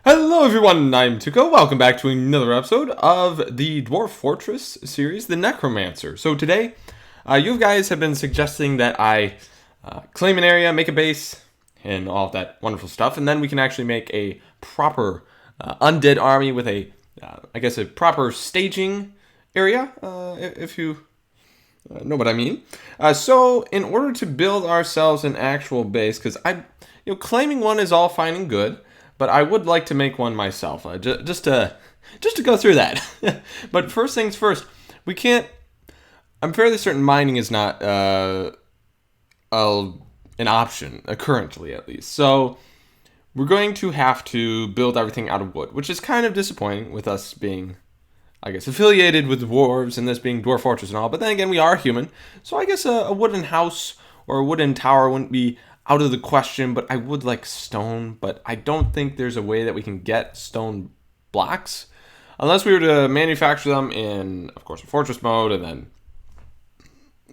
Hello everyone, I'm Tuco. Welcome back to another episode of the Dwarf Fortress series, the Necromancer. So today, you guys have been suggesting that I claim an area, make a base, and all of that wonderful stuff, and then we can actually make a proper undead army with a proper staging area, if you know what I mean. So in order to build ourselves an actual base, because claiming one is all fine and good, but I would like to make one myself, just to go through that. But first things first, we can't. I'm fairly certain mining is not an option currently, at least. So we're going to have to build everything out of wood, which is kind of disappointing with us being, I guess, affiliated with dwarves and this being Dwarf Fortress and all. But then again, we are human, so I guess a wooden house or a wooden tower wouldn't be out of the question, but I would like stone, but I don't think there's a way that we can get stone blocks unless we were to manufacture them in, of course, a fortress mode and then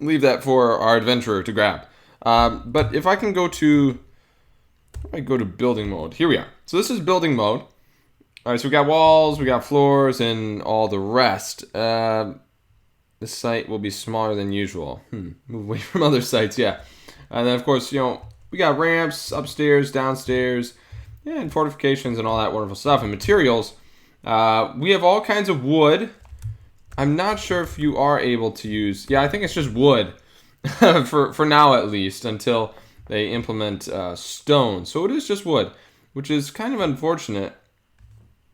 leave that for our adventurer to grab. But if I can go to building mode, here we are. So this is building mode. All right, so we got walls, we got floors, and all the rest. This site will be smaller than usual. Move away from other sites, yeah. And then, of course, we got ramps upstairs, downstairs, and fortifications and all that wonderful stuff. And materials, we have all kinds of wood. I'm not sure if you are able to use... Yeah, I think it's just wood, for now at least, until they implement stone. So it is just wood, which is kind of unfortunate.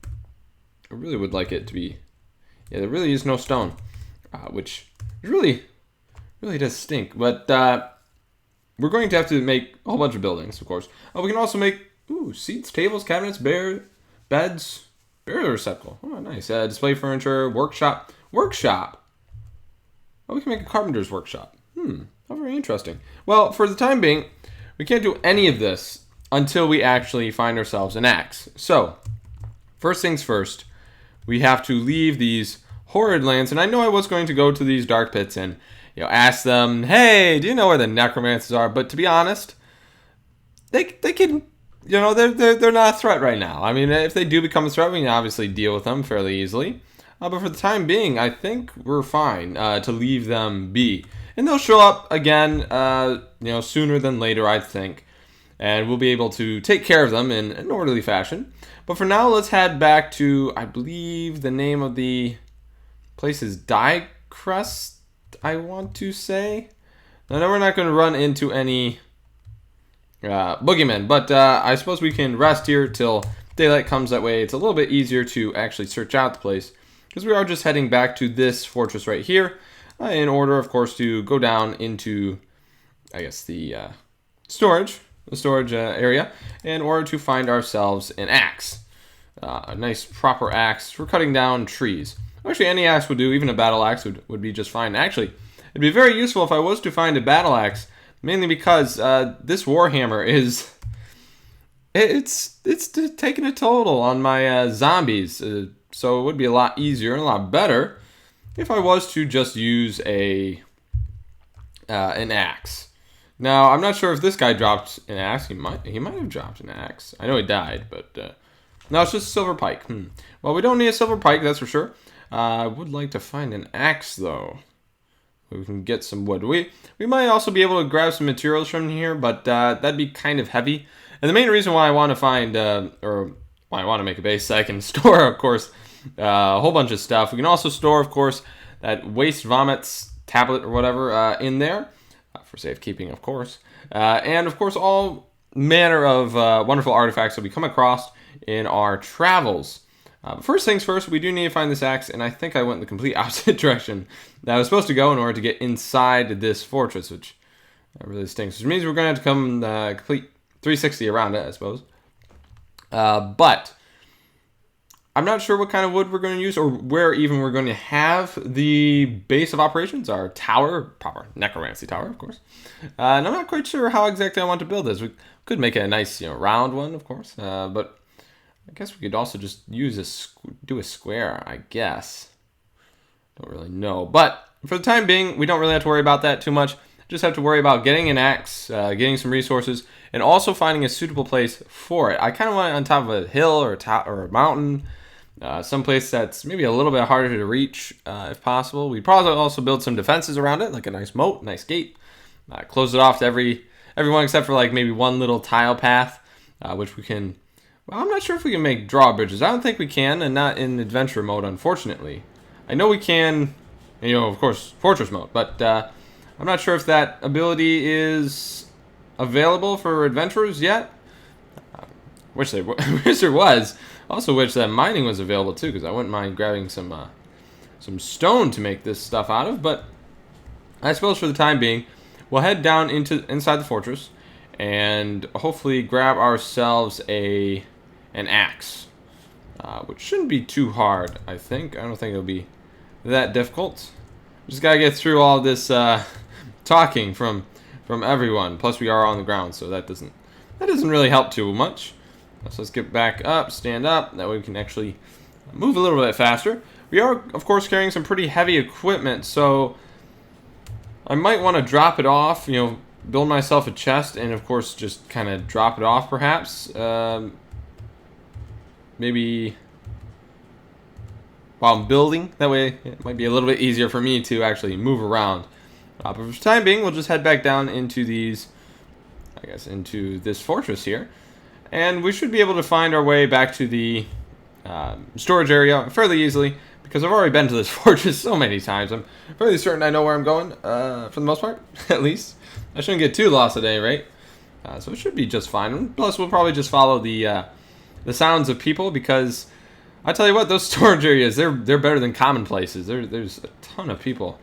I really would like it to be... Yeah, there really is no stone, which really does stink. But... we're going to have to make a whole bunch of buildings, of course. We can also make seats, tables, cabinets, beds, burial receptacle. Oh, nice. Display furniture, workshop. Workshop? Oh, we can make a carpenter's workshop. How very interesting. Well, for the time being, we can't do any of this until we actually find ourselves an axe. So, first things first, we have to leave these horrid lands. And I know I was going to go to these dark pits and ask them, hey, do you know where the necromancers are? But to be honest, they can, they're not a threat right now. I mean, if they do become a threat, we can obviously deal with them fairly easily. But for the time being, I think we're fine to leave them be. And they'll show up again, sooner than later, I think. And we'll be able to take care of them in an orderly fashion. But for now, let's head back to, I believe the name of the place is Diecrest, I want to say. I know we're not going to run into any boogeymen, but I suppose we can rest here till daylight comes. That way it's a little bit easier to actually search out the place, because we are just heading back to this fortress right here in order, of course, to go down into, I guess, the storage area in order to find ourselves an axe. A nice proper axe for cutting down trees. Actually, any axe would do. Even a battle axe would be just fine. Actually, it'd be very useful if I was to find a battle axe, mainly because this warhammer is... It's taking a total on my zombies, so it would be a lot easier and a lot better if I was to just use an axe. Now, I'm not sure if this guy dropped an axe. He might have dropped an axe. I know he died, but no, it's just a silver pike. Well, we don't need a silver pike, that's for sure. I would like to find an axe, though. We can get some wood. We might also be able to grab some materials from here, but that'd be kind of heavy. And the main reason why I want to find, or why I want to make a base, so I can store, of course, a whole bunch of stuff. We can also store, of course, that waste vomits tablet or whatever in there, for safekeeping, of course. And, of course, all manner of wonderful artifacts that we come across in our travels. First things first, we do need to find this axe, and I think I went in the complete opposite direction that I was supposed to go in order to get inside this fortress, which really stinks. Which means we're going to have to come complete 360 around it, I suppose. But I'm not sure what kind of wood we're going to use, or where even we're going to have the base of operations, our tower, proper necromancy tower, of course. And I'm not quite sure how exactly I want to build this. We could make a nice, round one, of course, but I guess we could also just do a square, I guess. Don't really know. But for the time being, we don't really have to worry about that too much. Just have to worry about getting an axe, getting some resources, and also finding a suitable place for it. I kind of want it on top of a hill or a mountain, someplace that's maybe a little bit harder to reach if possible. We'd probably also build some defenses around it, like a nice moat, nice gate. Close it off to everyone except for like maybe one little tile path, which we can. Well, I'm not sure if we can make drawbridges. I don't think we can, and not in adventure mode, unfortunately. I know we can, of course, fortress mode, but I'm not sure if that ability is available for adventurers yet. Wish there was. Also wish that mining was available too, because I wouldn't mind grabbing some stone to make this stuff out of. But I suppose for the time being, we'll head down inside the fortress and hopefully grab ourselves an axe, which shouldn't be too hard. I don't think it'll be that difficult. Just gotta get through all this talking from everyone. Plus, we are on the ground, so that doesn't really help too much. So let's get back up, stand up. That way we can actually move a little bit faster. We are, of course, carrying some pretty heavy equipment, so I might want to drop it off. Build myself a chest, and of course, just kind of drop it off, perhaps. Maybe while I'm building. That way, it might be a little bit easier for me to actually move around. But for the time being, we'll just head back down into into this fortress here. And we should be able to find our way back to the storage area fairly easily, because I've already been to this fortress so many times. I'm fairly certain I know where I'm going, for the most part, at least. I shouldn't get too lost at any rate. So it should be just fine. Plus, we'll probably just follow the sounds of people, because I tell you what, those storage areas, they're better than common places. There's a ton of people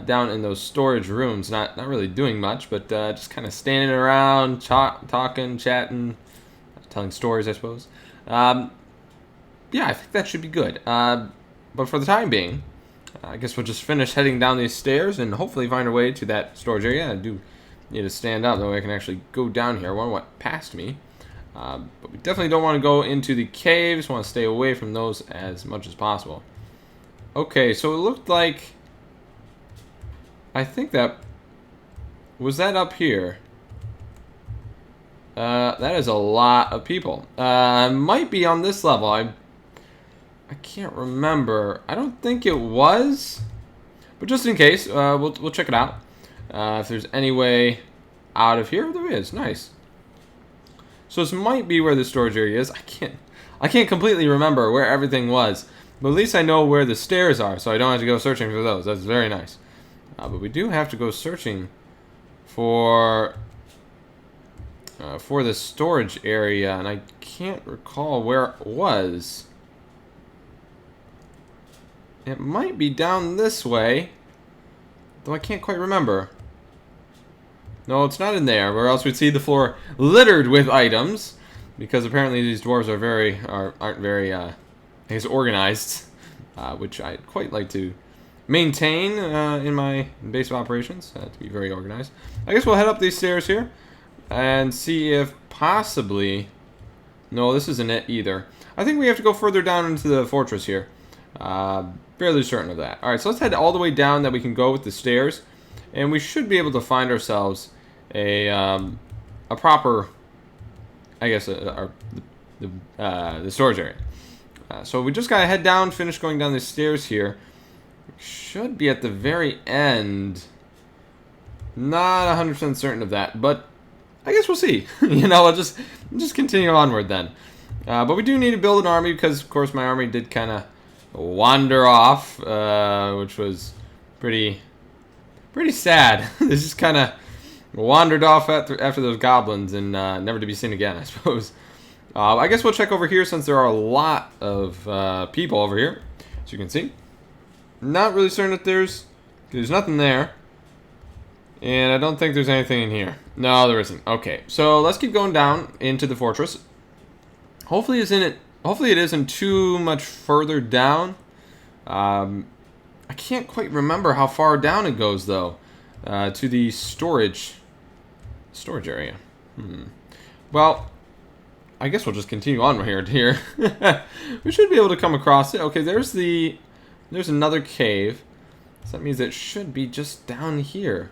down in those storage rooms, not really doing much, but just kind of standing around, talking, chatting, telling stories, I suppose. Yeah, I think that should be good. But for the time being, I guess we'll just finish heading down these stairs and hopefully find our way to that storage area. I do need to stand up, that way I can actually go down here. One went past me. But we definitely don't want to go into the caves. We want to stay away from those as much as possible. Okay, so it looked like... I think that... Was that up here? That is a lot of people. Might be on this level. I can't remember. I don't think it was. But just in case, we'll check it out. If there's any way out of here, there is. Nice. So this might be where the storage area is. I can't completely remember where everything was, but at least I know where the stairs are, so I don't have to go searching for those. That's very nice. But we do have to go searching for the storage area, and I can't recall where it was. It might be down this way, though I can't quite remember. No, it's not in there, or else we'd see the floor littered with items, because apparently these dwarves aren't very, I guess, organized, which I'd quite like to maintain in my base of operations, to be very organized. I guess we'll head up these stairs here and see if possibly... No, this isn't it either. I think we have to go further down into the fortress here. Fairly certain of that. Alright, so let's head all the way down that we can go with the stairs, and we should be able to find ourselves a proper, I guess, the storage area. So we just gotta head down, finish going down the stairs here. Should be at the very end. Not 100% certain of that, but I guess we'll see. I'll just continue onward then. But we do need to build an army, because of course my army did kind of wander off, which was pretty sad. They just kind of wandered off after those goblins and never to be seen again, I suppose. I guess we'll check over here, since there are a lot of people over here, as you can see. Not really certain that there's nothing there, and I don't think there's anything in here. No, there isn't. Okay, so let's keep going down into the fortress. Hopefully it isn't too much further down. I can't quite remember how far down it goes, though, to the storage area. Well, I guess we'll just continue on here. We should be able to come across it. Okay, there's another cave. So that means it should be just down here.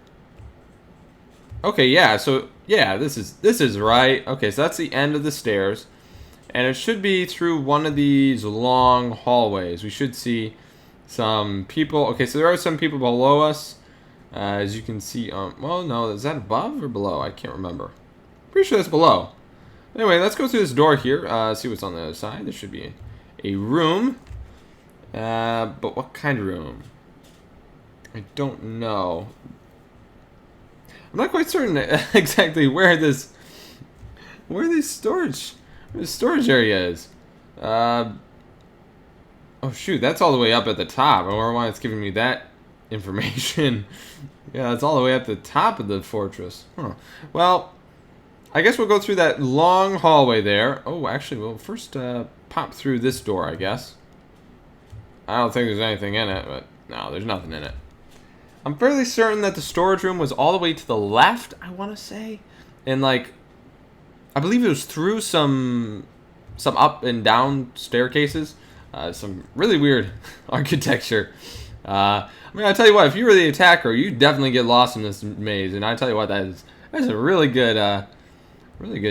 Okay, yeah, so, yeah, this is right. Okay, so that's the end of the stairs. And it should be through one of these long hallways. We should see some people. Okay, so there are some people below us. As you can see, well, no, is that above or below? I can't remember. Pretty sure that's below. Anyway, let's go through this door here, see what's on the other side. There should be a room. But what kind of room? I don't know. I'm not quite certain exactly where this storage area is. Oh shoot, that's all the way up at the top. I wonder why it's giving me that information. Yeah, it's all the way up the top of the fortress. Huh. Well, I guess we'll go through that long hallway there. Oh, actually, we'll first pop through this door, I guess. I don't think there's anything in it, but no, there's nothing in it. I'm fairly certain that the storage room was all the way to the left, I want to say. And, like, I believe it was through some up and down staircases. Some really weird architecture. I mean, I tell you what, if you were the attacker, you definitely get lost in this maze. And I tell you what, that's a really good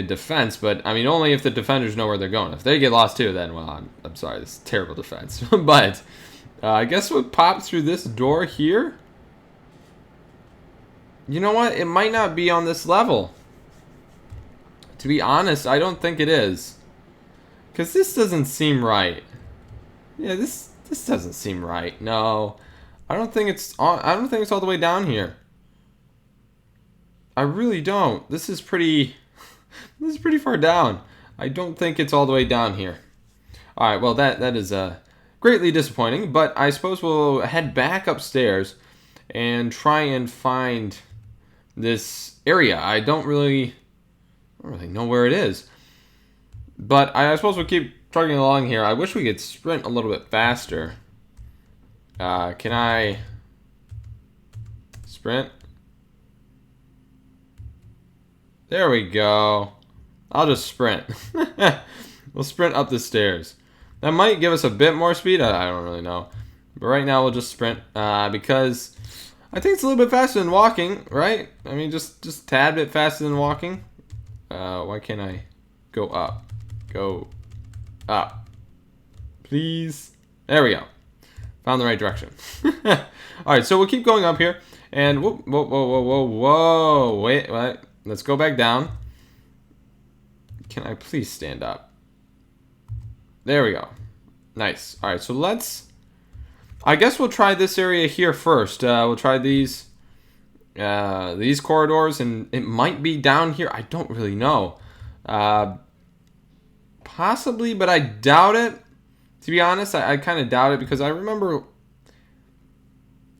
defense. But I mean, only if the defenders know where they're going. If they get lost too, then well, I'm sorry, this is terrible defense. But I guess we'll pop through this door here. You know what? It might not be on this level. To be honest, I don't think it is. Because this doesn't seem right. Yeah, this doesn't seem right. No. I don't think it's all the way down here. I really don't. This is pretty far down. I don't think it's all the way down here. Alright, well that is greatly disappointing, but I suppose we'll head back upstairs and try and find this area. I don't really know where it is. But I suppose we'll keep trucking along here. I wish we could sprint a little bit faster. Can I sprint? There we go. I'll just sprint. We'll sprint up the stairs. That might give us a bit more speed. I don't really know. But right now we'll just sprint because I think it's a little bit faster than walking, right? I mean, just a tad bit faster than walking. Why can't I go up? Go up. Please. There we go. Found the right direction. Alright, so we'll keep going up here. And whoa. Wait. Let's go back down. Can I please stand up? There we go. Nice. Alright, so let's... I guess we'll try this area here first. We'll try these corridors, and it might be down here. I don't really know. Possibly, but I doubt it. To be honest, I kind of doubt it because I remember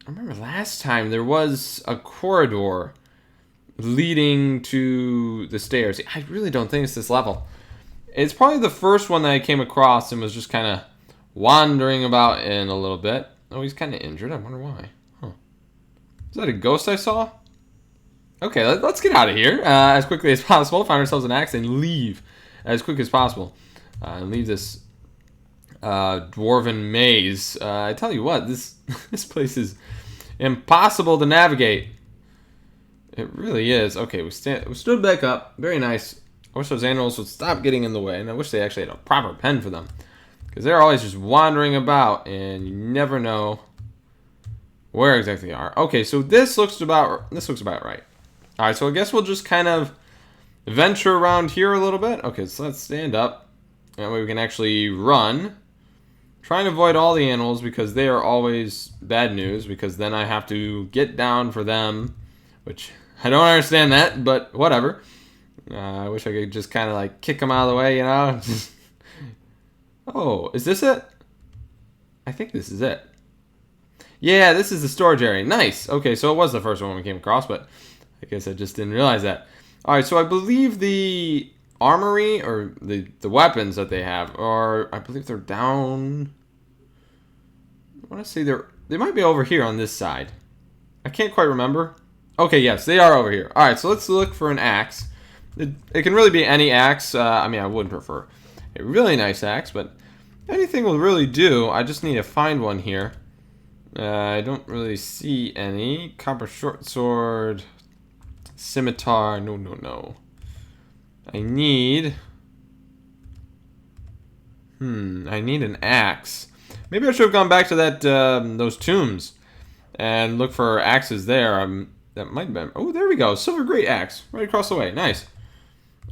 last time there was a corridor leading to the stairs. I really don't think it's this level. It's probably the first one that I came across and was just kind of wandering about in a little bit. Oh, he's kind of injured. I wonder why. Huh. Is that a ghost I saw? Okay, let's get out of here as quickly as possible. Find ourselves an axe and leave as quick as possible. And leave this dwarven maze. I tell you what, this place is impossible to navigate. It really is. Okay, we stood back up. Very nice. I wish those animals would stop getting in the way, and I wish they actually had a proper pen for them. Because they're always just wandering about, and you never know where exactly they are. Okay, so this looks about right. Alright, so I guess we'll just kind of venture around here a little bit. Okay, so let's stand up. That way we can actually run. Try and avoid all the animals because they are always bad news, because then I have to get down for them, which I don't understand that, but whatever. I wish I could just kind of like kick them out of the way, you know? Oh, is this it? I think this is it. Yeah, this is the storage area. Nice. Okay, so it was the first one we came across, but I guess I just didn't realize that. Alright, so I believe the armory, or the weapons that they have, are, I believe they're down... I want to say they might be over here on this side. I can't quite remember. Okay, yes, they are over here. Alright, so let's look for an axe. It can really be any axe. I mean, I would prefer a really nice axe, but anything will really do. I just need to find one here. I don't really see any. Copper short sword. Scimitar. No, no, no. I need... I need an axe. Maybe I should have gone back to that those tombs and look for axes there. That might have been... Oh, there we go. Silver great axe. Right across the way. Nice.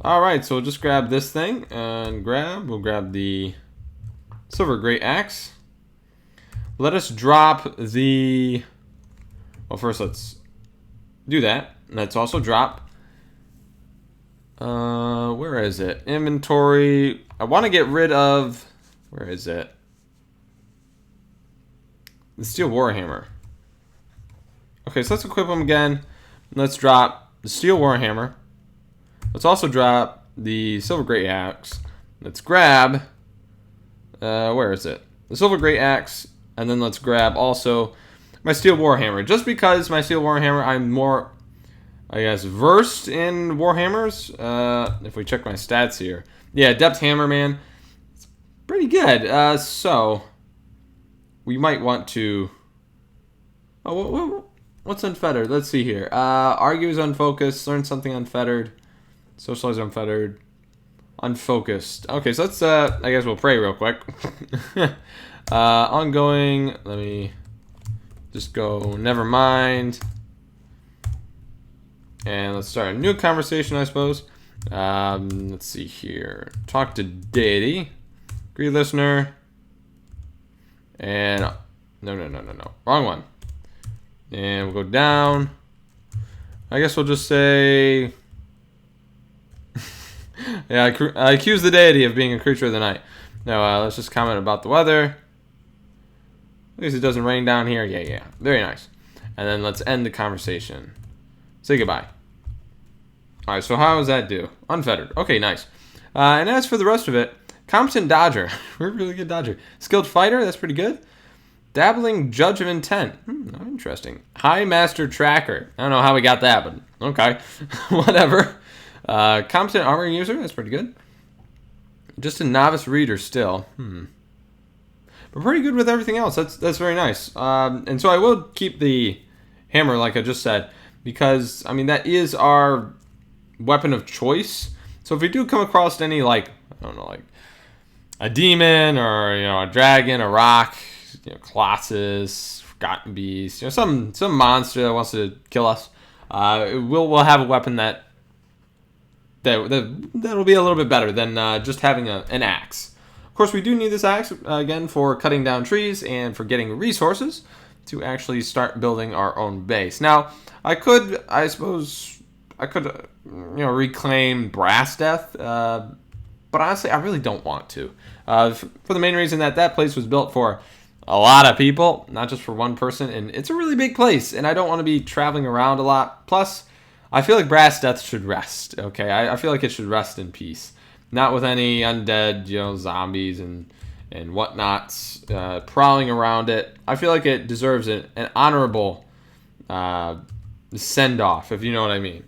Alright, so we'll just grab this thing and we'll grab the silver great axe. Let us drop the... Well, first let's do that. Let's also drop... where is it? Inventory. I want to get rid of... Where is it? The steel warhammer. Okay, so let's equip them again. Let's drop the steel warhammer. Let's also drop the silver great axe. Let's grab... where is it? The silver great axe. And then let's grab also my steel warhammer. Just because my steel warhammer, I'm more... I guess versed in warhammers. If we check my stats here, yeah, depth hammer, man, it's pretty good. So we might want to. Oh, what's unfettered? Let's see here. Argue is unfocused. Learn something unfettered. Socialize unfettered. Unfocused. Okay, so let's. I guess we'll pray real quick. Ongoing. Let me just go. Never mind. And let's start a new conversation, I suppose. Let's see here. Talk to deity. Agree listener. And no. Wrong one. And we'll go down. I guess we'll just say... yeah, I accuse the deity of being a creature of the night. No, let's just comment about the weather. At least it doesn't rain down here. Yeah. Very nice. And then let's end the conversation. Say goodbye. Alright, so how does that do? Unfettered. Okay, nice. And as for the rest of it, competent dodger. We're a really good dodger. Skilled fighter, that's pretty good. Dabbling judge of intent. Interesting. High master tracker. I don't know how we got that, but okay. Whatever. Competent armor user, that's pretty good. Just a novice reader still. But pretty good with everything else. That's very nice. And so I will keep the hammer, like I just said, because, I mean, that is our weapon of choice. So if we do come across any, like, I don't know, like a demon or, you know, a dragon, a rock, you know, colossus, forgotten beast, you know, some monster that wants to kill us, we'll have a weapon that'll be a little bit better than just having an axe. Of course, we do need this axe again for cutting down trees and for getting resources to actually start building our own base. Now, I suppose I could, you know, reclaim Brass Death, but honestly, I really don't want to. For the main reason that place was built for a lot of people, not just for one person, and it's a really big place, and I don't want to be traveling around a lot. Plus, I feel like Brass Death should rest, okay? I feel like it should rest in peace. Not with any undead, you know, zombies and whatnots prowling around it. I feel like it deserves an honorable send-off, if you know what I mean.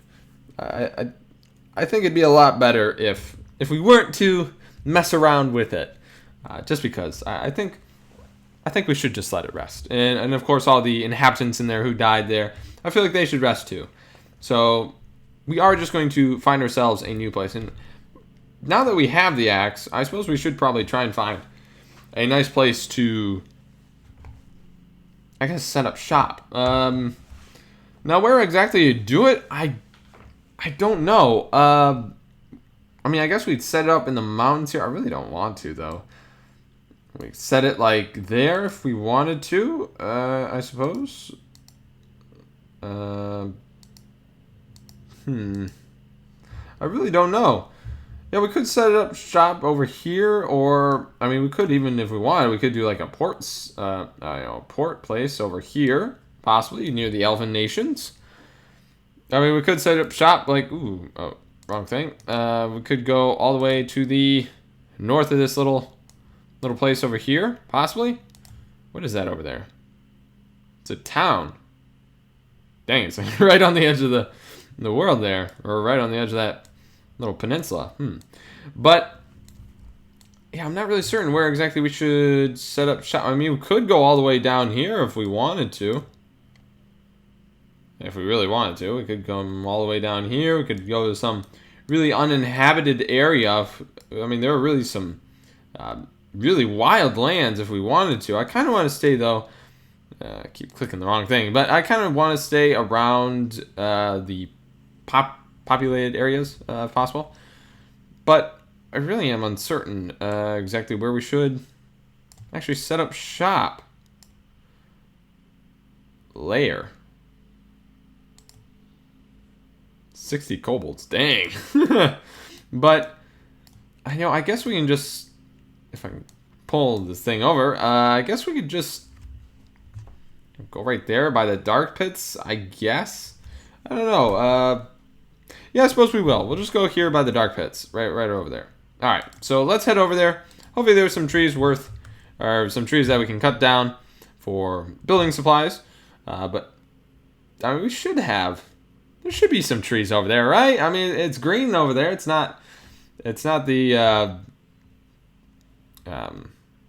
I think it'd be a lot better if we weren't to mess around with it. Just because I think we should just let it rest. And of course, all the inhabitants in there who died there, I feel like they should rest too. So we are just going to find ourselves a new place. And now that we have the axe, I suppose we should probably try and find a nice place to, I guess, set up shop. Now, where exactly you do it, I don't know. I mean, I guess we'd set it up in the mountains here. I really don't want to, though. We set it, like, there if we wanted to, I suppose. I really don't know. Yeah, we could set it up shop over here, or, I mean, we could even, if we wanted, we could do, like, a port place over here, possibly, near the Elven Nations. I mean, we could set up shop, like, wrong thing. We could go all the way to the north of this little place over here, possibly. What is that over there? It's a town. Dang, it's like right on the edge of the world there, or right on the edge of that little peninsula. But yeah, I'm not really certain where exactly we should set up shop. I mean, we could go all the way down here if we wanted to. If we really wanted to, we could come all the way down here. We could go to some really uninhabited area. I mean, there are really some really wild lands if we wanted to. I kind of want to stay, though. I keep clicking the wrong thing. But I kind of want to stay around the populated areas if possible. But I really am uncertain exactly where we should actually set up shop. Lair. 60 kobolds, dang. But I guess we can just, if I can pull this thing over, I guess we could just go right there by the dark pits, I guess. I don't know. Yeah, I suppose we will. We'll just go here by the dark pits, right over there. All right, so let's head over there. Hopefully there's some trees or some trees that we can cut down for building supplies. But I mean, there should be some trees over there, right? I mean, it's green over there. It's not the,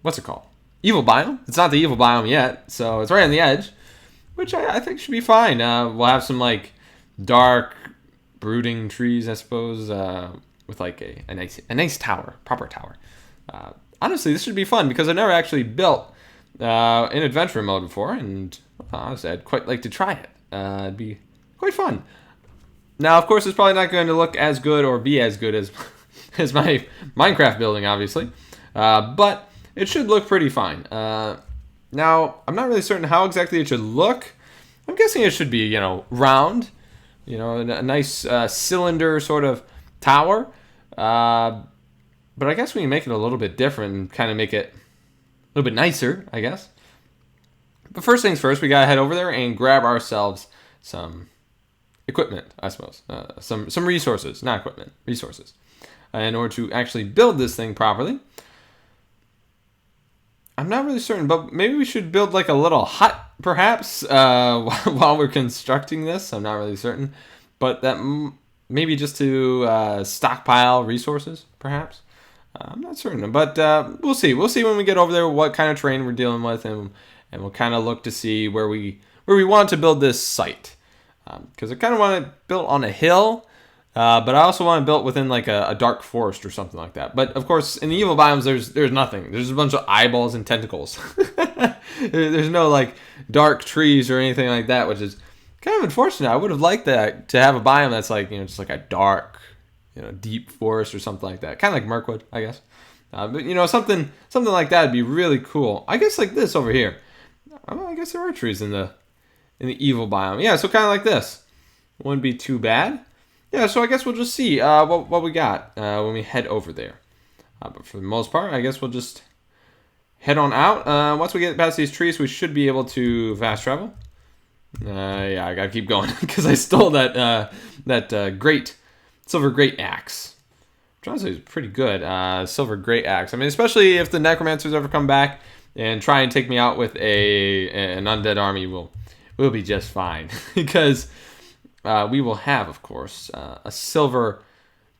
what's it called? Evil biome. It's not the evil biome yet, so it's right on the edge, which I think should be fine. We'll have some, like, dark, brooding trees, I suppose, with, like, a nice tower, proper tower. Honestly, this should be fun, because I've never actually built in adventure mode before, and honestly, I'd quite like to try it. It'd be quite fun. Now, of course, it's probably not going to look as good or be as good as as my Minecraft building, obviously. But it should look pretty fine. Now, I'm not really certain how exactly it should look. I'm guessing it should be, round. A nice cylinder sort of tower. But I guess we can make it a little bit different and kind of make it a little bit nicer, I guess. But first things first, we gotta head over there and grab ourselves some equipment, I suppose. Some resources, not equipment, resources. In order to actually build this thing properly. I'm not really certain, but maybe we should build like a little hut, perhaps, while we're constructing this. I'm not really certain. But that maybe just to stockpile resources, perhaps. I'm not certain, but we'll see. We'll see when we get over there what kind of terrain we're dealing with, and we'll kind of look to see where we want to build this site. Because I kind of want it built on a hill, but I also want it built within like a dark forest or something like that. But of course, in the evil biomes, there's nothing. There's a bunch of eyeballs and tentacles. There's no like dark trees or anything like that, which is kind of unfortunate. I would have liked that to have a biome that's like just like a dark, deep forest or something like that. Kind of like Mirkwood, I guess. But something like that would be really cool. I guess like this over here. I guess there are trees in the evil biome. Yeah, so kind of like this. Wouldn't be too bad. Yeah, so I guess we'll just see what we got when we head over there. But for the most part, I guess we'll just head on out. Once we get past these trees, we should be able to fast travel. Yeah, I gotta keep going because I stole that great silver great axe. Which honestly is pretty good. Silver great axe. I mean, especially if the Necromancers ever come back and try and take me out with an undead army, we'll be just fine because we will have, of course, a silver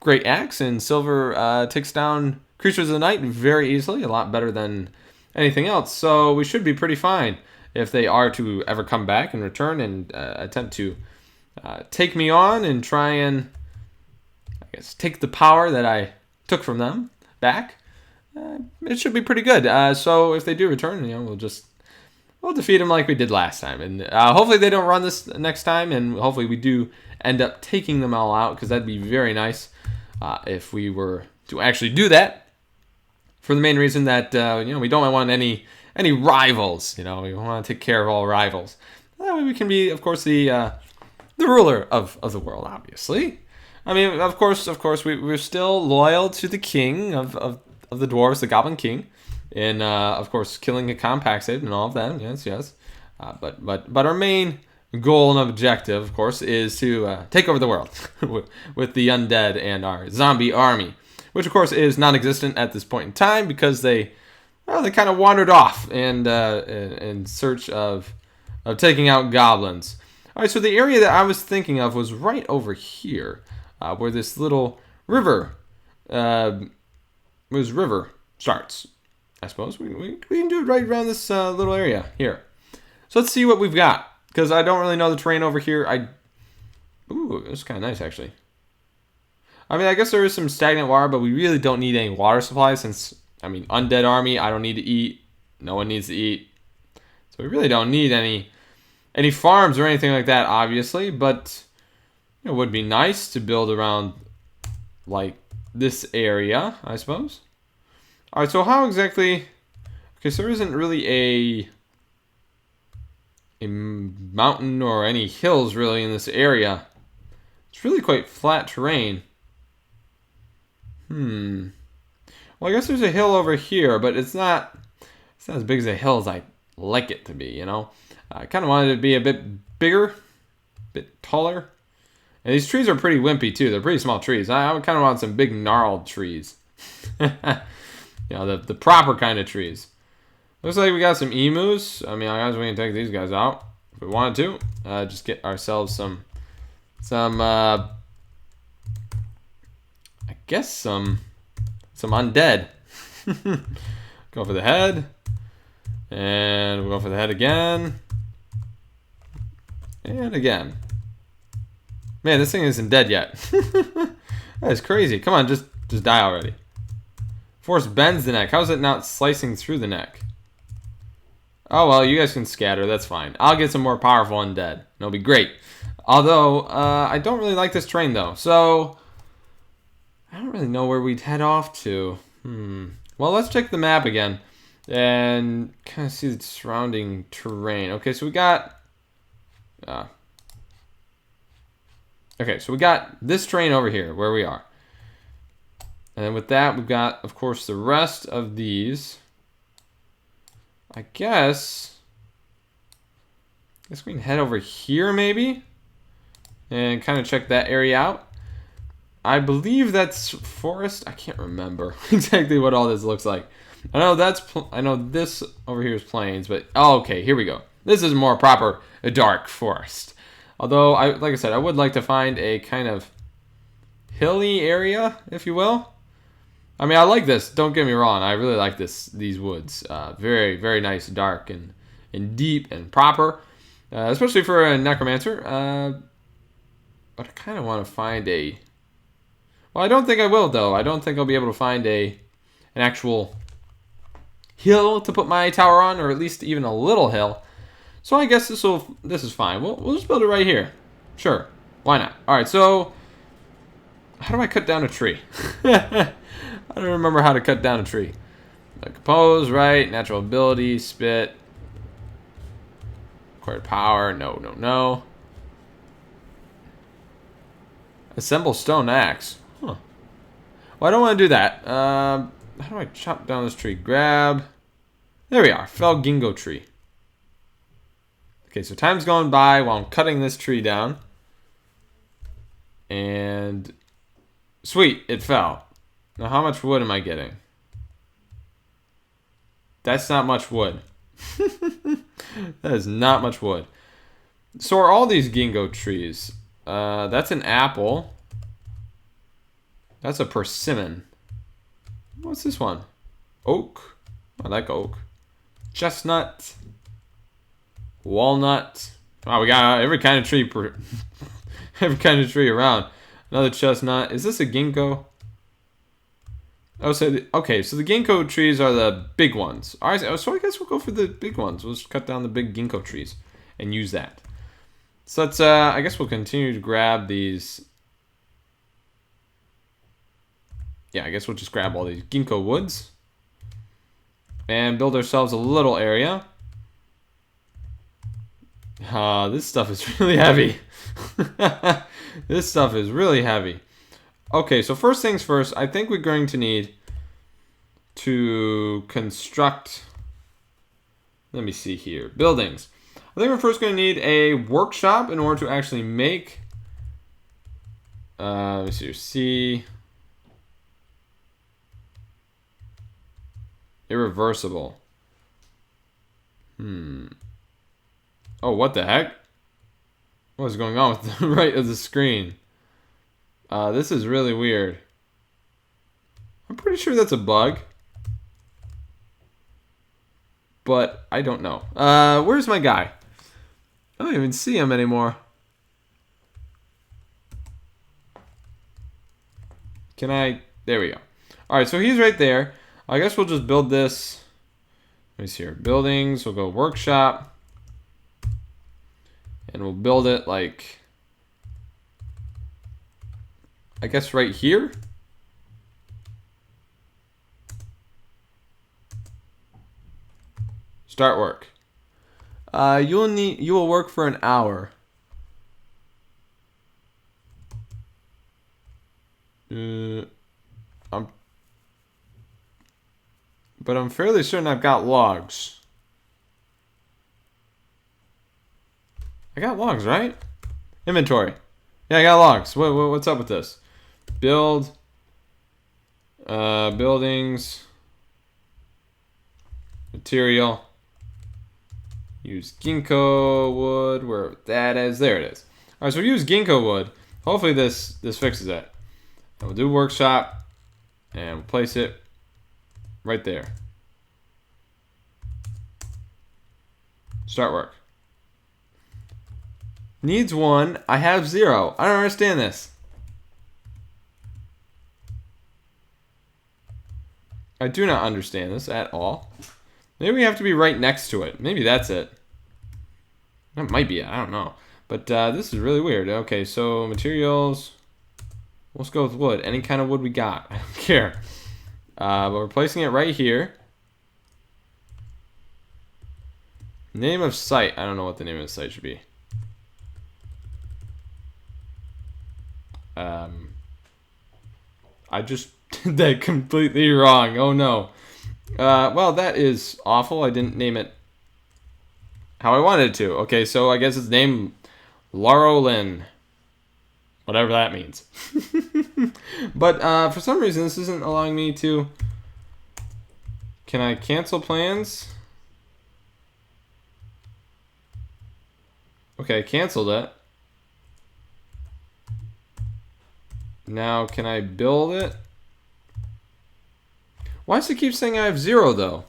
great axe, and silver takes down creatures of the night very easily, a lot better than anything else. So we should be pretty fine if they are to ever come back and return and attempt to take me on and try and, I guess, take the power that I took from them back. It should be pretty good. So if they do return, we'll defeat them like we did last time. And hopefully they don't run this next time, and hopefully we do end up taking them all out, because that'd be very nice if we were to actually do that. For the main reason that we don't want any rivals. We want to take care of all rivals. That way we can be, of course, the ruler of the world. Obviously, I mean, of course, we're still loyal to the king of the dwarves, the Goblin King. And, of course, killing a Compaxid and all of that, yes. But our main goal and objective, of course, is to take over the world with the undead and our zombie army, which, of course, is non-existent at this point in time because they kind of wandered off and in search of taking out goblins. All right, so the area that I was thinking of was right over here, where this little river starts. I suppose we can do it right around this little area here. So let's see what we've got, because I don't really know the terrain over here. Ooh, it's kind of nice, actually. I mean, I guess there is some stagnant water, but we really don't need any water supply since, I mean, undead army, I don't need to eat. No one needs to eat. So we really don't need any farms or anything like that, obviously. But it would be nice to build around, like, this area, I suppose. All right, so how exactly... Okay, so there isn't really a mountain or any hills, really, in this area. It's really quite flat terrain. Well, I guess there's a hill over here, but it's not as big as a hill as I like it to be, you know? I kind of wanted it to be a bit bigger, a bit taller. And these trees are pretty wimpy, too. They're pretty small trees. I kind of want some big gnarled trees. You know, the proper kind of trees. Looks like we got some emus. I mean, I guess we can take these guys out if we wanted to. Just get ourselves some I guess some undead. Go for the head. And we'll go for the head again. And again. Man, this thing isn't dead yet. That is crazy. Come on, just die already. Force bends the neck. How is it not slicing through the neck? Oh, well, you guys can scatter. That's fine. I'll get some more powerful undead. It'll be great. Although, I don't really like this terrain, though. So, I don't really know where we'd head off to. Well, let's check the map again. And kind of see the surrounding terrain. Okay, so we got... okay, so we got this terrain over here, where we are. And then with that, we've got, of course, the rest of these. I guess we can head over here, maybe? And kind of check that area out. I believe that's forest. I can't remember exactly what all this looks like. I know this over here is plains, but oh, okay, here we go. This is more proper a dark forest. Although, like I said, I would like to find a kind of hilly area, if you will. I mean, I like this. Don't get me wrong. I really like these woods. Very, very nice, dark and deep and proper, especially for a necromancer. But I kind of want to find a. Well, I don't think I will, though. I don't think I'll be able to find an actual hill to put my tower on, or at least even a little hill. So I guess this is fine. We'll just build it right here. Sure, why not? All right. So how do I cut down a tree? I don't remember how to cut down a tree. Compose, right? Natural ability, spit. Acquired power. No. Assemble stone axe. Huh. Well, I don't want to do that. How do I chop down this tree? Grab. There we are. Fell ginkgo tree. Okay, so time's going by while I'm cutting this tree down. And sweet, it fell. Now, how much wood am I getting? That's not much wood. That is not much wood. So are all these ginkgo trees? That's an apple. That's a persimmon. What's this one? Oak. I like oak. Chestnut. Walnut. Wow, we got every kind of tree every kind of tree around. Another chestnut. Is this a ginkgo? Oh, so okay, so the ginkgo trees are the big ones. All right, so I guess we'll go for the big ones. We'll just cut down the big ginkgo trees and use that. So let's, I guess we'll continue to grab these. Yeah, I guess we'll just grab all these ginkgo woods and build ourselves a little area. This stuff is really heavy. This stuff is really heavy. Okay, so first things first, I think we're going to need to construct, let me see here, buildings. I think we're first going to need a workshop in order to actually make, let me see here, C, irreversible. Oh, what the heck? What is going on with the right of the screen? This is really weird. I'm pretty sure that's a bug. But I don't know. Where's my guy? I don't even see him anymore. Can I? There we go. All right, so he's right there. I guess we'll just build this. Let me see here. Buildings. We'll go workshop. And we'll build it like, I guess right here. Start work. You will work for an hour. But I'm fairly certain I've got logs. I got logs, right? Inventory. Yeah, I got logs. What's up with this? Build. Buildings. Material. Use ginkgo wood. Where that is. There it is. Alright, so we use ginkgo wood. Hopefully this fixes it. And we'll do workshop. And we'll place it right there. Start work. Needs 1. I have 0. I don't understand this. I do not understand this at all. Maybe we have to be right next to it. Maybe that's it. That might be it. I don't know. But this is really weird. Okay, so materials. Let's go with wood. Any kind of wood we got. I don't care. But we're placing it right here. Name of site. I don't know what the name of the site should be. I just did that completely wrong. Oh no. Well, that is awful. I didn't name it how I wanted it to. Okay, so I guess it's named Laurelin. Whatever that means. But for some reason, this isn't allowing me to... Can I cancel plans? Okay, I canceled it. Now, can I build it? Why does it keep saying I have 0, though?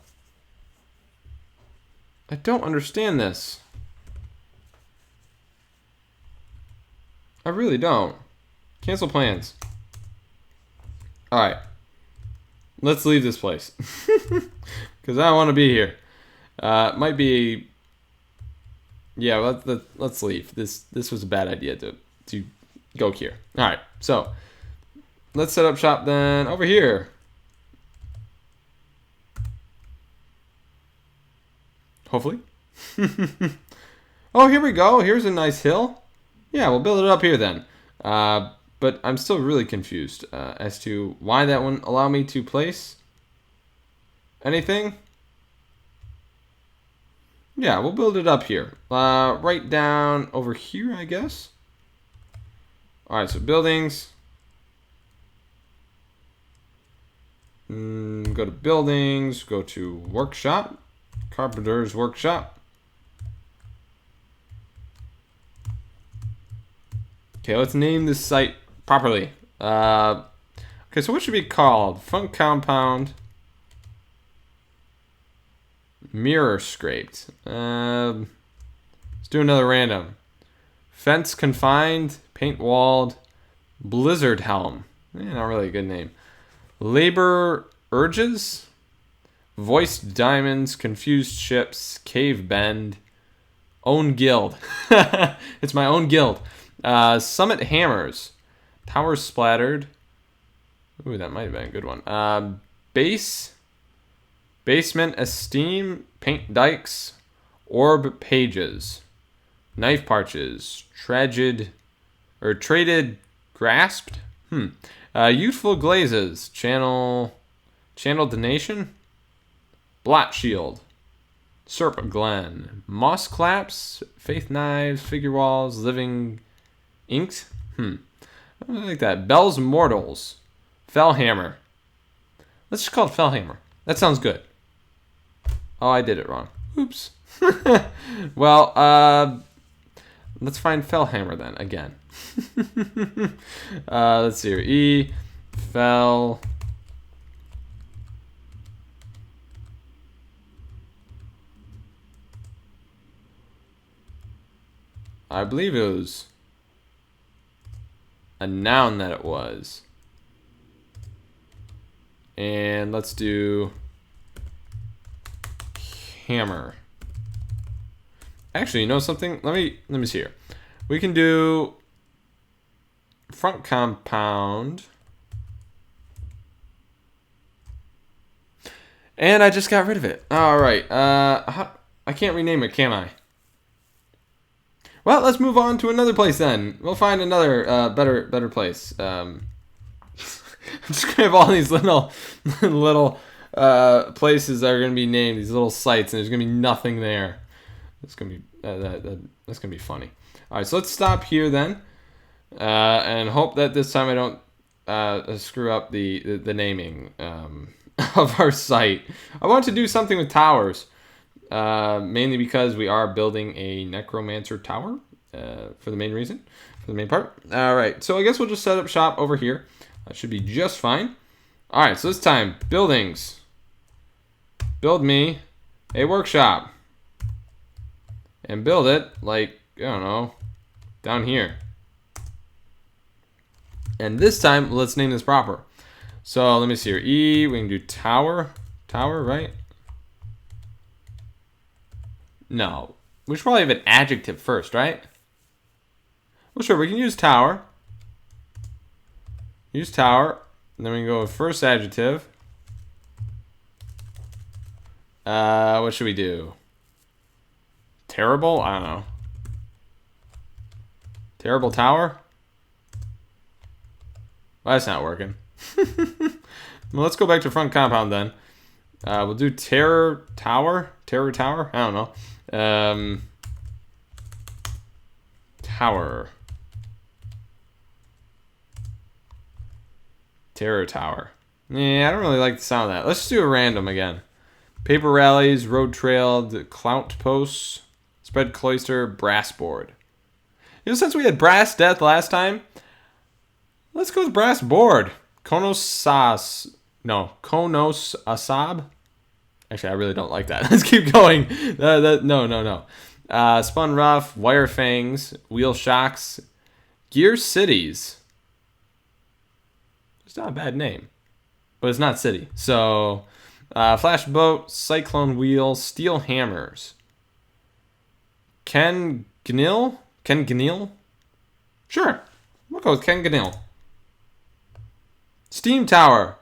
I don't understand this. I really don't. Cancel plans. Alright. Let's leave this place. Because I don't want to be here. It might be... Yeah, let's leave. This was a bad idea to go here. Alright, so... Let's set up shop then over here. Hopefully. Oh, here we go. Here's a nice hill. Yeah, we'll build it up here then. But I'm still really confused as to why that wouldn't allow me to place anything. Yeah, we'll build it up here. Right down over here, I guess. Alright, so buildings. Go to buildings, go to workshop, carpenter's workshop. Okay, let's name this site properly. Okay, so what should it be called? Funk compound. Mirror scraped. Let's do another random. Fence confined, paint walled, blizzard helm. Not really a good name. Labor urges, voiced diamonds, confused ships, cave bend, own guild. It's my own guild. Summit hammers, towers splattered. Ooh, that might have been a good one. Basement esteem, paint dikes, orb pages, knife parches, traded grasped. Youthful glazes, channel donation, blot shield, serp glen, moss claps, faith knives, figure walls, living inked. I like that. Bell's mortals, fell hammer. Let's just call it fell hammer. That sounds good. Oh, I did it wrong. Oops. Well, let's find fellhammer then again. Let's see here. E fell. I believe it was a noun that it was. And let's do hammer. Actually, you know something? Let me see here. We can do front compound. And I just got rid of it. All right. I can't rename it, can I? Well, let's move on to another place then. We'll find another better place. I'm just gonna have all these little places that are gonna be named, these little sites, and there's gonna be nothing there. It's gonna be that's gonna be funny. All right, so let's stop here then, and hope that this time I don't screw up the naming of our site. I want to do something with towers, mainly because we are building a Necromancer tower for the main part. All right, so I guess we'll just set up shop over here. That should be just fine. All right, so this time, buildings. Build me a workshop. And build it, like, I don't know, down here. And this time, let's name this proper. So let me see here. E, we can do tower. Tower, right? No. We should probably have an adjective first, right? Well, sure, we can use tower. Use tower. And then we can go with first adjective. What should we do? Terrible? I don't know. Terrible tower? Well, that's not working. Well, let's go back to front compound then. We'll do terror tower. Terror tower? I don't know. Tower. Terror tower. Yeah, I don't really like the sound of that. Let's just do a random again. Paper rallies, road trail, clout posts, spread cloister, brass board. You know, since we had brass death last time, let's go with brass board. Konos asab. Actually, I really don't like that. Let's keep going. No. Spun rough, wire fangs, wheel shocks, gear cities. It's not a bad name, but it's not city. So, flash boat, cyclone wheel, steel hammers. Ken Gnil? Sure, we'll go with Ken Gnil. Steam tower.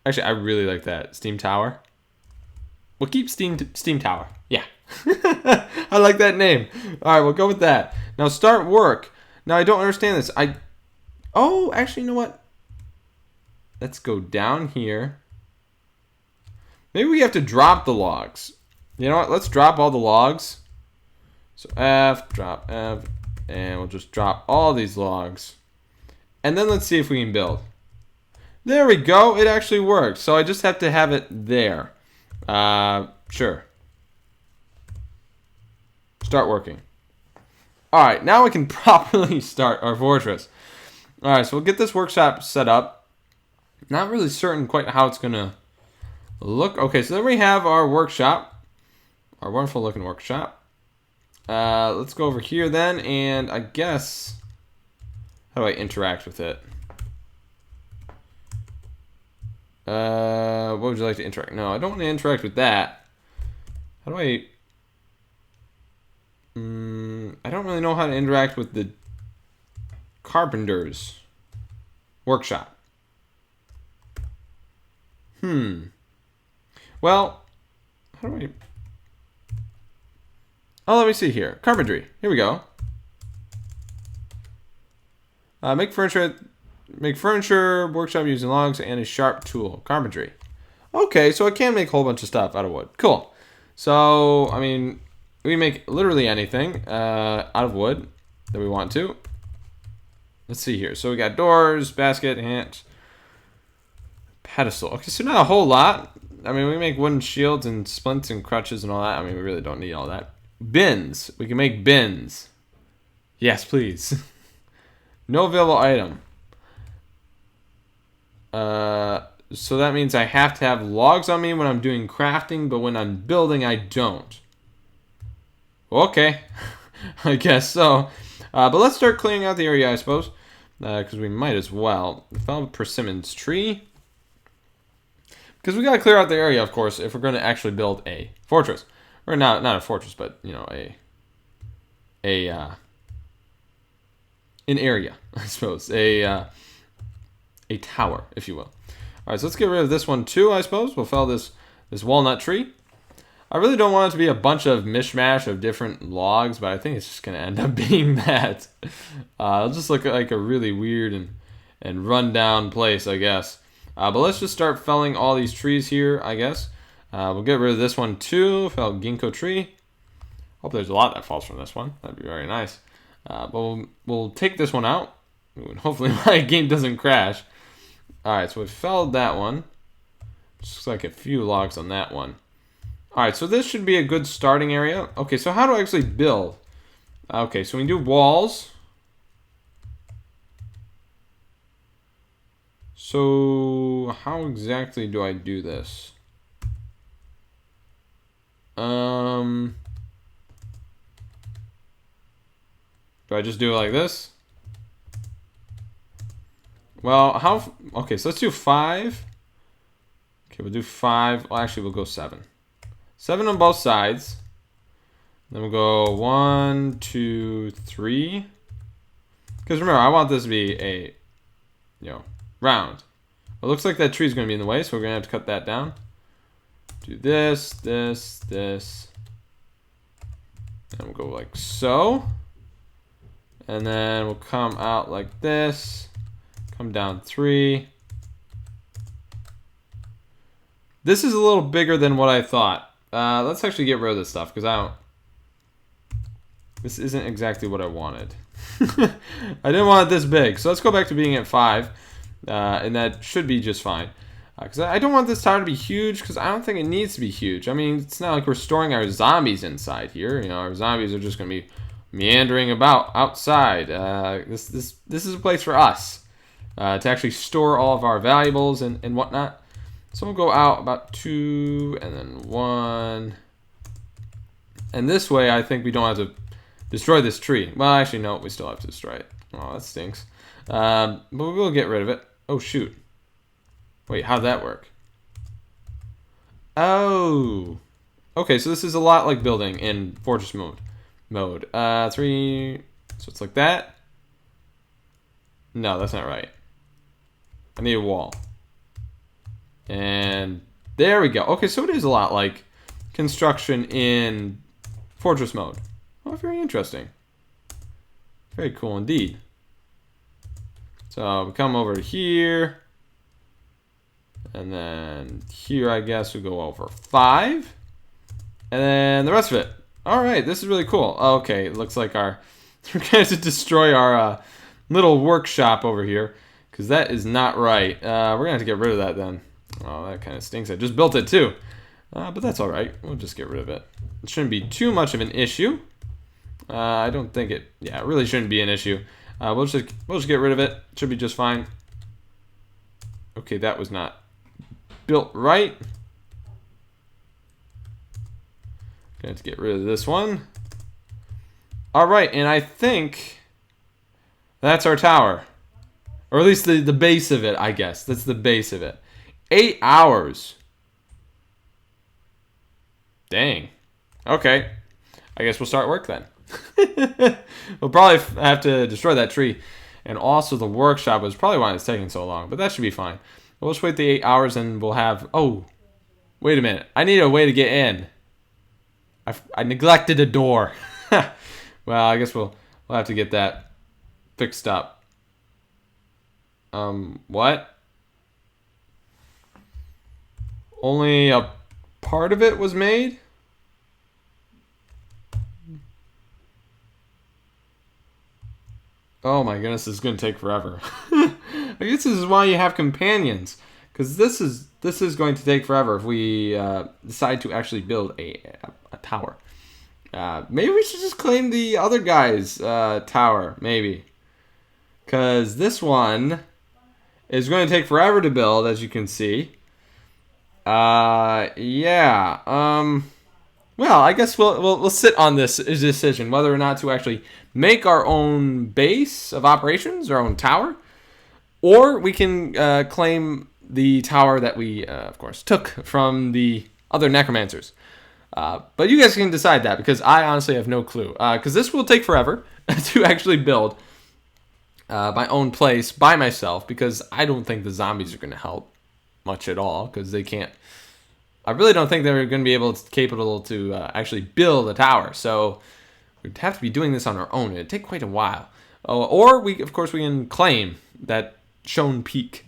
Actually, I really like that. Steam tower. We'll keep steam tower. Yeah. I like that name. All right, we'll go with that. Now start work. Now I don't understand this. Oh, actually, you know what? Let's go down here. Maybe we have to drop the logs. You know what? Let's drop all the logs. So F, drop F, and we'll just drop all these logs. And then let's see if we can build. There we go. It actually works. So I just have to have it there. Sure. Start working. All right, now we can properly start our fortress. All right, so we'll get this workshop set up. Not really certain quite how it's gonna look. Okay, so then we have our workshop, our wonderful looking workshop. Let's go over here then, and I guess, how do I interact with it? What would you like to interact? No, I don't want to interact with that. How do I? I don't really know how to interact with the carpenter's workshop. Well, how do I? Oh, let me see here. Carpentry. Here we go. Make furniture workshop using logs and a sharp tool. Carpentry. Okay, so I can make a whole bunch of stuff out of wood. Cool. So, I mean, we make literally anything out of wood that we want to. Let's see here. So we got doors, basket, hand, pedestal. Okay, so not a whole lot. I mean, we make wooden shields and splints and crutches and all that. I mean, we really don't need all that. Bins. We can make bins. Yes, please. No available item. So that means I have to have logs on me when I'm doing crafting, but when I'm building, I don't. Okay. I guess so. But let's start clearing out the area, I suppose. Because we might as well. We found a persimmons tree. Because we gotta clear out the area, of course, if we're going to actually build a fortress. Or not a fortress, but, you know, an area, I suppose. A tower, if you will. Alright, so let's get rid of this one too, I suppose. We'll fell this walnut tree. I really don't want it to be a bunch of mishmash of different logs, but I think it's just going to end up being that. It'll just look like a really weird and run-down place, I guess. But let's just start felling all these trees here, I guess. We'll get rid of this one too. Fell ginkgo tree. Hope there's a lot that falls from this one. That'd be very nice. But we'll take this one out. Hopefully my game doesn't crash. Alright, so we felled that one. Just looks like a few logs on that one. Alright, so this should be a good starting area. Okay, so how do I actually build? Okay, so we do walls. So how exactly do I do this? Do I just do it like this? Well, okay, so let's do 5. Okay, we'll do 5. Well, actually, we'll go 7. 7 on both sides. Then we'll go 1, 2, 3. Because remember, I want this to be a, round. It looks like that tree is going to be in the way, so we're going to have to cut that down. Do this, this, this. And we'll go like so. And then we'll come out like this. Come down 3. This is a little bigger than what I thought. Let's actually get rid of this stuff because this isn't exactly what I wanted. I didn't want it this big, so let's go back to being at 5, and that should be just fine. Because I don't want this tower to be huge because I don't think it needs to be huge. I mean, it's not like we're storing our zombies inside here. You know, our zombies are just going to be meandering about outside. This is a place for us to actually store all of our valuables and whatnot. So we'll go out about 2 and then 1. And this way, I think we don't have to destroy this tree. Well, actually, no, we still have to destroy it. Oh, that stinks. But we'll get rid of it. Oh, shoot. Wait, how'd that work? Oh. Okay, so this is a lot like building in Fortress mode. 3. So it's like that. No, that's not right. I need a wall. And there we go. Okay, so it is a lot like construction in Fortress mode. Oh, very interesting. Very cool indeed. So we come over to here. And then here, I guess, we go over 5. And then the rest of it. All right, this is really cool. Okay, it looks like we're going to destroy our little workshop over here. Because that is not right. We're going to have to get rid of that then. Oh, that kind of stinks. I just built it too. But that's all right. We'll just get rid of it. It shouldn't be too much of an issue. I don't think it... Yeah, it really shouldn't be an issue. We'll just get rid of it. It should be just fine. Okay, that was not built right. Gonna have to get rid of this one. All right, and I think that's our tower. Or at least the base of it, I guess. That's the base of it. 8 hours. Dang. Okay. I guess we'll start work then. We'll probably have to destroy that tree. And also the workshop was probably why it's taking so long. But that should be fine. We'll just wait the 8 hours and we'll have... Oh. Wait a minute. I need a way to get in. I neglected a door. Well, I guess we'll have to get that fixed up. What? Only a part of it was made? Oh my goodness, this is going to take forever. I guess this is why you have companions. Because this is going to take forever if we decide to actually build a tower. Maybe we should just claim the other guy's tower, maybe. Because this one is going to take forever to build, as you can see. Yeah. Well, I guess we'll sit on this decision whether or not to actually make our own base of operations, our own tower, or we can claim the tower that we, of course, took from the other necromancers. But you guys can decide that, because I honestly have no clue. Because this will take forever to actually build my own place by myself, because I don't think the zombies are going to help much at all, because they can't. I really don't think they're going to be capable to actually build a tower. So we'd have to be doing this on our own. It'd take quite a while. Or we can claim that shown peak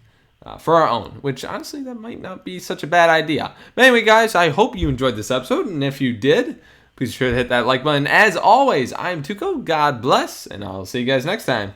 for our own, which honestly that might not be such a bad idea. But anyway, guys, I hope you enjoyed this episode, and if you did, please be sure to hit that like button. As always, I'm Tuco. God bless, and I'll see you guys next time.